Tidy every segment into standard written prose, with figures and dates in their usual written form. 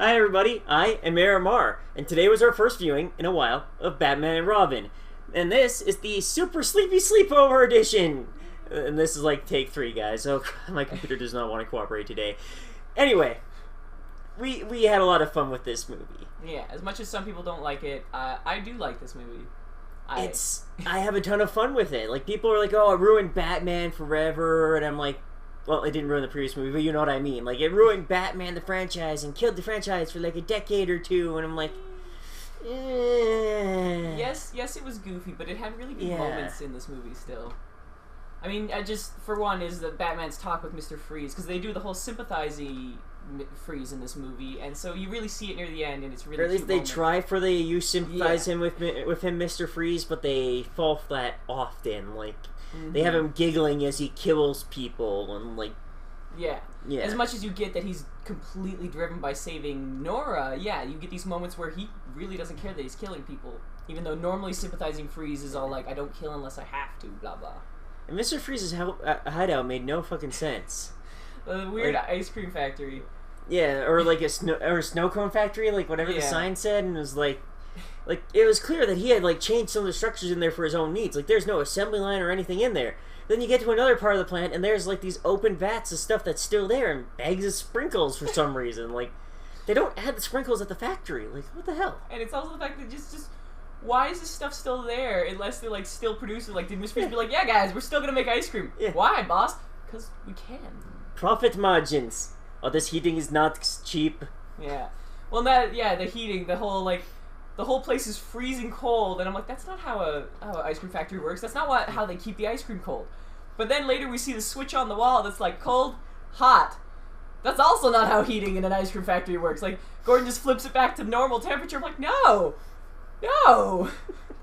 Hi everybody, I am Aaron Marr, and today was our first viewing in a while of Batman and Robin. And this is the Super Sleepy Sleepover Edition! And this is like take 3, guys. Oh, my computer does not want to cooperate today. Anyway, we had a lot of fun with this movie. Yeah, as much as some people don't like it, I do like this movie. I have a ton of fun with it. Like, people are like, oh, it ruined Batman forever, and I'm like, well, it didn't ruin the previous movie, but you know what I mean. Like, it ruined Batman, the franchise, and killed the franchise for like a decade or two, and I'm like, Yes, it was goofy, but it had really good moments in this movie still. I mean, for one, is the Batman's talk with Mr. Freeze, because they do the whole sympathizing Freeze in this movie, and so you really see it near the end, and it's really. Or at least they try for you sympathize him with him, Mr. Freeze, but they fall flat often. Like, they have him giggling as he kills people, and like. Yeah. As much as you get that he's completely driven by saving Nora, you get these moments where he really doesn't care that he's killing people, even though normally sympathizing Freeze is all like, I don't kill unless I have to, blah blah. And Mr. Freeze's hideout made no fucking sense. The weird ice cream factory. Yeah, or like a snow cone factory, like whatever the sign said, and it was like it was clear that he had like changed some of the structures in there for his own needs. Like, there's no assembly line or anything in there. Then you get to another part of the plant, and there's like these open vats of stuff that's still there, and bags of sprinkles for some reason. Like, they don't add the sprinkles at the factory. Like, what the hell? And it's also the fact that just why is this stuff still there unless they're like still producing? Like, did Mr. Freeze be like, yeah, guys, we're still gonna make ice cream? Yeah. Why, boss? Because we can. Profit margins. Oh, this heating is not cheap. Yeah. Well, the heating, the whole place is freezing cold, and I'm like, that's not how an ice cream factory works. That's not how they keep the ice cream cold. But then later we see the switch on the wall that's like cold, hot. That's also not how heating in an ice cream factory works. Like, Gordon just flips it back to normal temperature. I'm like, no,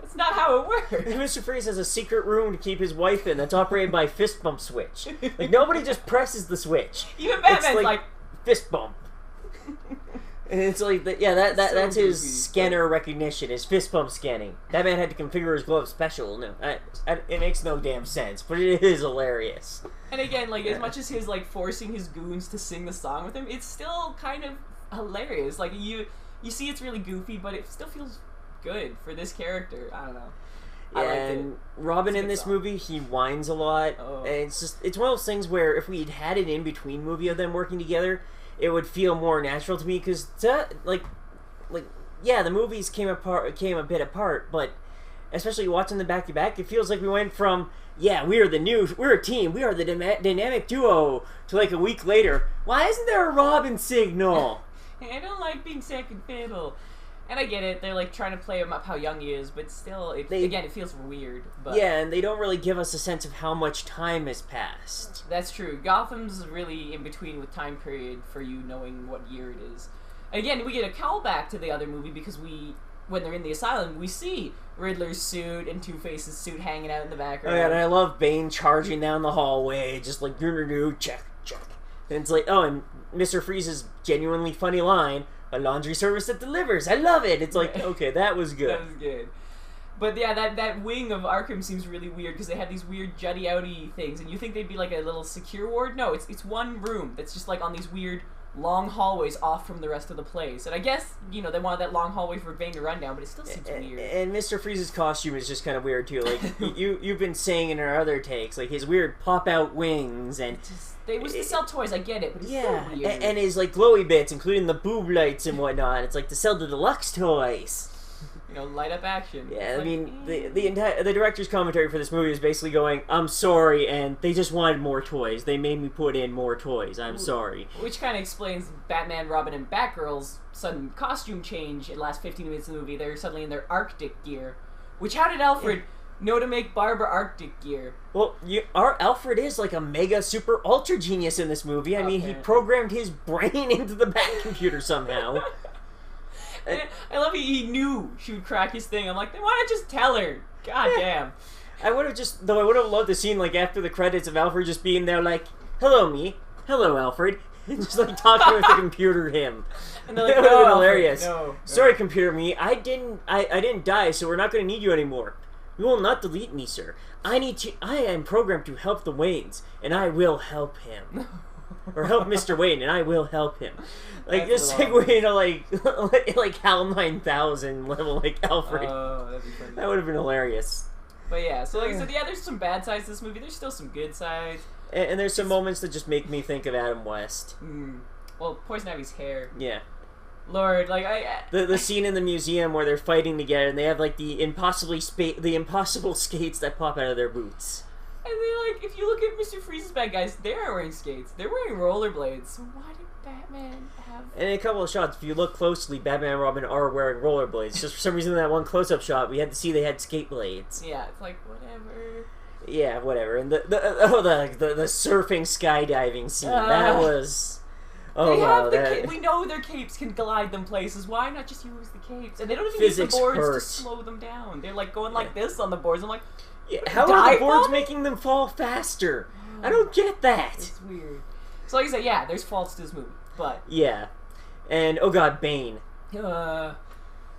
that's not how it works. And Mr. Freeze has a secret room to keep his wife in that's operated by fist bump switch. Like, nobody just presses the switch. Even Batman's like fist bump. And it's like, that's his goofy. scanner recognition, his fist bump scanning. That man had to configure his glove special. No, it makes no damn sense, but it is hilarious. And again, like, as much as his, like, forcing his goons to sing the song with him, it's still kind of hilarious. Like, you see it's really goofy, but it still feels good for this character. I don't know. Yeah, and Robin in this movie, he whines a lot. Oh. And it's one of those things where if we'd had an in-between movie of them working together, it would feel more natural to me, because the movies came a bit apart, but especially watching them back to back, it feels like we went from we're a team, we are the dynamic duo, to like a week later, why isn't there a Robin signal? I don't like being second fiddle. And I get it, they're like trying to play him up how young he is, but still, it feels weird. But yeah, and they don't really give us a sense of how much time has passed. That's true. Gotham's really in between with time period for you knowing what year it is. And again, we get a callback to the other movie because when they're in the asylum, we see Riddler's suit and Two-Face's suit hanging out in the background. Oh yeah, and I love Bane charging down the hallway, just like, check. And it's like, oh, and Mr. Freeze's genuinely funny line, a laundry service that delivers. I love it. It's like, okay, that was good. That was good. But yeah, that wing of Arkham seems really weird because they have these weird jutty-outy things, and you think they'd be like a little secure ward. No, it's one room that's just like on these weird long hallways off from the rest of the place. And I guess, they wanted that long hallway for Bane to run down, but it still seems weird. And Mr. Freeze's costume is just kind of weird too. Like, you've been saying in our other takes, like his weird pop-out wings and... They was to sell toys, I get it, but it's still weird. And his like glowy bits, including the boob lights and whatnot. It's like to sell the deluxe toys. Light up action. Yeah, I mean, the director's commentary for this movie is basically going, I'm sorry, and they just wanted more toys. They made me put in more toys. I'm sorry. Which kind of explains Batman, Robin, and Batgirl's sudden costume change in the last 15 minutes of the movie. They're suddenly in their Arctic gear. Which, how did Alfred know to make Barbara Arctic gear? Well, our Alfred is like a mega super ultra genius in this movie. I mean, he programmed his brain into the Bat computer somehow. I love he knew she would crack his thing. I'm like, then why not just tell her? God damn. I would have loved the scene like after the credits of Alfred just being there like, hello Alfred, and just like talking with the computer him. And they're like, that would have been Alfred, hilarious. no. Sorry, computer me, I didn't die, so we're not going to need you anymore. You will not delete me, sir. I am programmed to help the Waynes, and I will help him. or help Mr. Wayne, and I will help him. Like, That's just a lot. segue into like HAL 9000 level, like Alfred. Oh, that'd be funny. That would have been hilarious. But yeah, so like I said, yeah, there's some bad sides to this movie. There's still some good sides. And there's some moments that just make me think of Adam West. Well, Poison Ivy's hair. Yeah. Lord, like The scene in the museum where they're fighting together and they have like the impossible skates that pop out of their boots. And they like, if you look at Mr. Freeze's bad guys, they aren't wearing skates. They're wearing rollerblades. So why did Batman have? And in a couple of shots, if you look closely, Batman and Robin are wearing rollerblades. Just for some reason, in that one close-up shot, we had to see they had skate blades. Yeah, it's like whatever. Yeah, whatever. And the surfing skydiving scene, that was. Oh they wow! have we know their capes can glide them places. Why not just use the capes? And they don't even use the boards to slow them down. They're like going like this on the boards. I'm like, yeah, how are the boards making them fall faster? I don't get that. It's weird. So like I said, yeah, there's faults to this movie, but yeah, and oh god, Bane.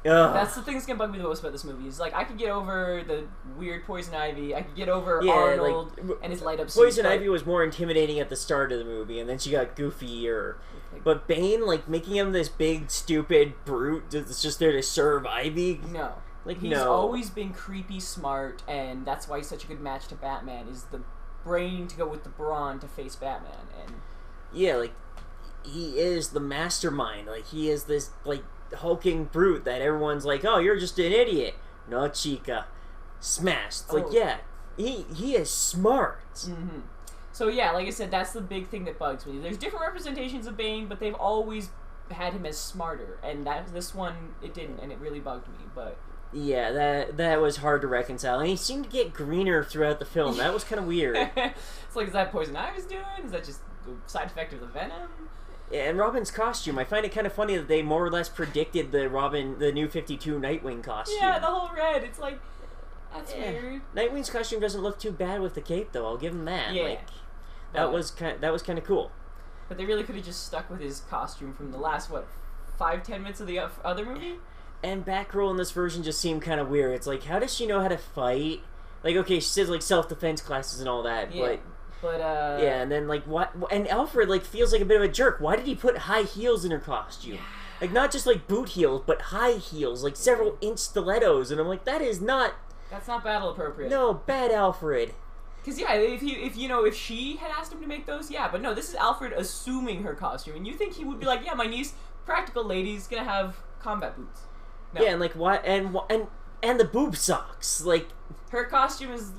That's the thing that's gonna bug me the most about this movie. Is like I could get over the weird Poison Ivy. I could get over Arnold and his light up suit. Poison Ivy was more intimidating at the start of the movie, and then she got goofier. But Bane, like making him this big, stupid brute that's just there to serve Ivy. No, he's always been creepy smart, and that's why he's such a good match to Batman. Is the brain to go with the brawn to face Batman, and yeah, like he is the mastermind. Like he is this like hulking brute that everyone's like, oh, you're just an idiot. No, Chica. Smashed. It's like, yeah, he is smart. Mm-hmm. So yeah, like I said, that's the big thing that bugs me. There's different representations of Bane, but they've always had him as smarter, and this one, it didn't, and it really bugged me, but... Yeah, that was hard to reconcile, and he seemed to get greener throughout the film. That was kind of weird. It's like, is that Poison Ivy's doing? Is that just a side effect of the Venom? Yeah, and Robin's costume, I find it kind of funny that they more or less predicted the New 52 Nightwing costume. Yeah, the whole red. It's like, that's weird. Nightwing's costume doesn't look too bad with the cape, though. I'll give him that. Yeah, like, that was kind of cool. But they really could have just stuck with his costume from the last 5-10 minutes of the other movie. And Batgirl in this version just seemed kind of weird. It's like, how does she know how to fight? Like, okay, she says like self-defense classes and all that, But yeah, and then like what? And Alfred like feels like a bit of a jerk. Why did he put high heels in her costume? Yeah. Like not just like boot heels, but high heels, like several inch stilettos. And I'm like, that's not battle appropriate. No, bad Alfred. Because yeah, if she had asked him to make those, yeah, but no, this is Alfred assuming her costume, and you think he would be like, yeah, my niece, practical lady's gonna have combat boots. No. Yeah, and like what? And the boob socks, like. Her costume is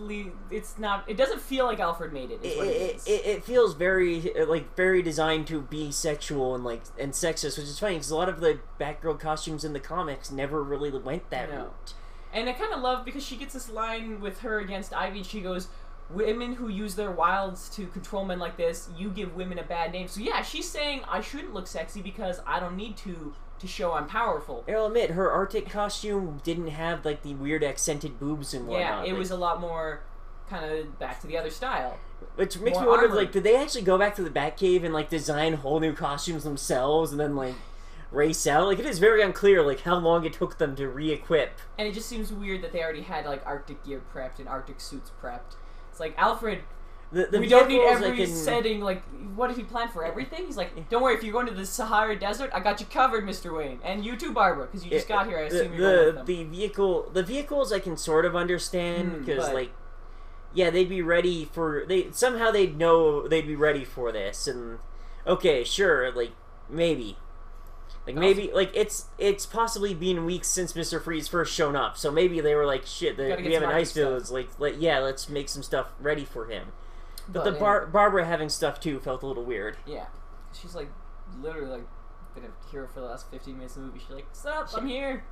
it's not. It doesn't feel like Alfred made it. Is what it is. It feels very designed to be sexual and sexist, which is funny because a lot of the Batgirl costumes in the comics never really went that route. And I kind of love because she gets this line with her against Ivy. She goes, "Women who use their wilds to control men like this, you give women a bad name." So yeah, she's saying I shouldn't look sexy because I don't need to show I'm powerful. I'll admit, her Arctic costume didn't have, like, the weird accented boobs and whatnot. Yeah, it was a lot more kind of back to the other style. Which makes me wonder, like, did they actually go back to the Batcave and, like, design whole new costumes themselves and then, like, race out? Like, it is very unclear, like, how long it took them to re-equip. And it just seems weird that they already had, like, Arctic gear prepped and Arctic suits prepped. It's like, Alfred... we don't need every setting, like, what did he plan for everything? He's like, don't worry, if you're going to the Sahara Desert, I got you covered, Mr. Wayne. And you too, Barbara, because you just got here, I assume you're going with them. The vehicles I can sort of understand, because, like, yeah, they'd be ready for, somehow they'd know they'd be ready for this, and, okay, sure, like, maybe. Like, maybe, like, it's possibly been weeks since Mr. Freeze first shown up, so maybe they were like, shit, we have an ice village, like, yeah, let's make some stuff ready for him. But the Barbara having stuff too felt a little weird. Yeah, she's like literally like been a hero for the last 15 minutes of the movie. She's like, "Sup, I'm here."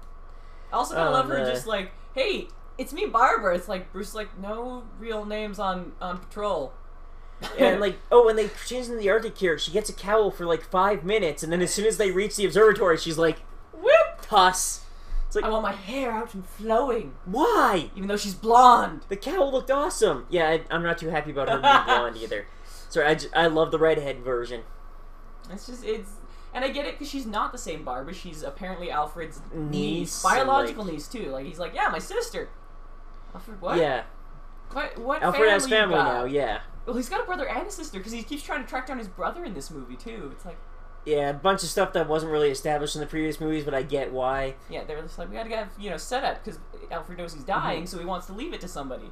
I also kind of love her just like, "Hey, it's me, Barbara." It's like Bruce, like, no real names on patrol. And like, oh, when they changed in the Arctic here, she gets a cowl for like 5 minutes, and then as soon as they reach the observatory, she's like, "Whip, toss." Like, I want my hair out and flowing. Why? Even though she's blonde. The cowl looked awesome. Yeah, I'm not too happy about her being blonde either. Sorry, I love the redhead version. And I get it because she's not the same Barbara. She's apparently Alfred's niece, biological niece too. Like he's like, yeah, my sister. Alfred, what? Yeah. What? Alfred has family now. Yeah. Well, he's got a brother and a sister because he keeps trying to track down his brother in this movie too. It's like, yeah, a bunch of stuff that wasn't really established in the previous movies, but I get why. yeah, they're just like, we gotta get set up because Alfred knows he's dying, so he wants to leave it to somebody.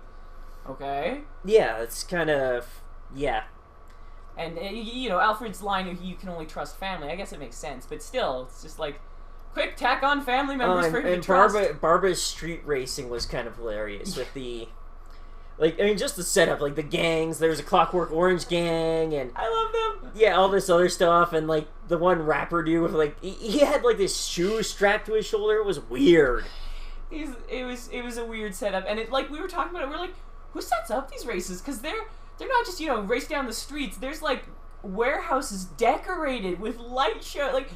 Okay. Yeah, it's kind of And Alfred's line, "You can only trust family." I guess it makes sense, but still, it's just like, quick, tack on family members for him to trust. Barbara's street racing was kind of hilarious with the. Like, I mean, just the setup, like the gangs. There's a Clockwork Orange gang, and I love them. Yeah, all this other stuff, and like the one rapper dude with like he had like this shoe strapped to his shoulder. It was weird. It was a weird setup, and it like we were talking about it. We're like, who sets up these races? Because they're not just race down the streets. There's like warehouses decorated with light show. Like,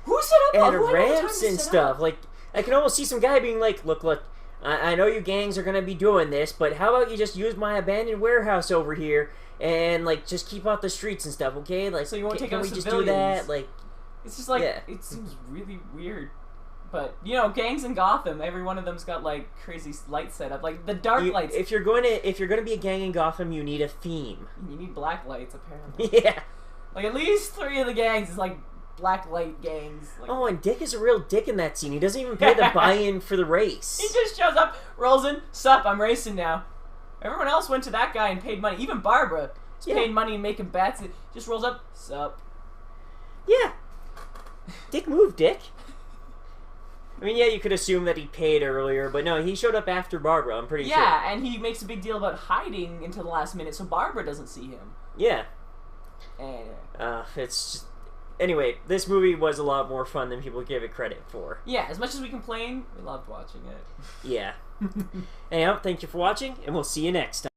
who set up and ramps and stuff? Like, I can almost see some guy being like, look. I know you gangs are gonna be doing this, but how about you just use my abandoned warehouse over here and like just keep off the streets and stuff, okay? Like, so you won't take out civilians. Just do that? Like, it's just like it seems really weird. But gangs in Gotham, every one of them's got like crazy light setup, like the dark lights. If you're gonna be a gang in Gotham, you need a theme. You need black lights, apparently. Yeah. Like at least 3 of the gangs is like black light gangs. Like, oh, and Dick is a real dick in that scene. He doesn't even pay the buy-in for the race. He just shows up, rolls in, sup, I'm racing now. Everyone else went to that guy and paid money. Even Barbara paid money and making bets. It just rolls up, sup. Yeah. Dick moved, Dick. I mean, yeah, you could assume that he paid earlier, but no, he showed up after Barbara, I'm pretty sure. Yeah, and he makes a big deal about hiding until the last minute so Barbara doesn't see him. Yeah. And, it's just... Anyway, this movie was a lot more fun than people give it credit for. Yeah, as much as we complain, we loved watching it. Yeah. Anyhow, thank you for watching, and we'll see you next time.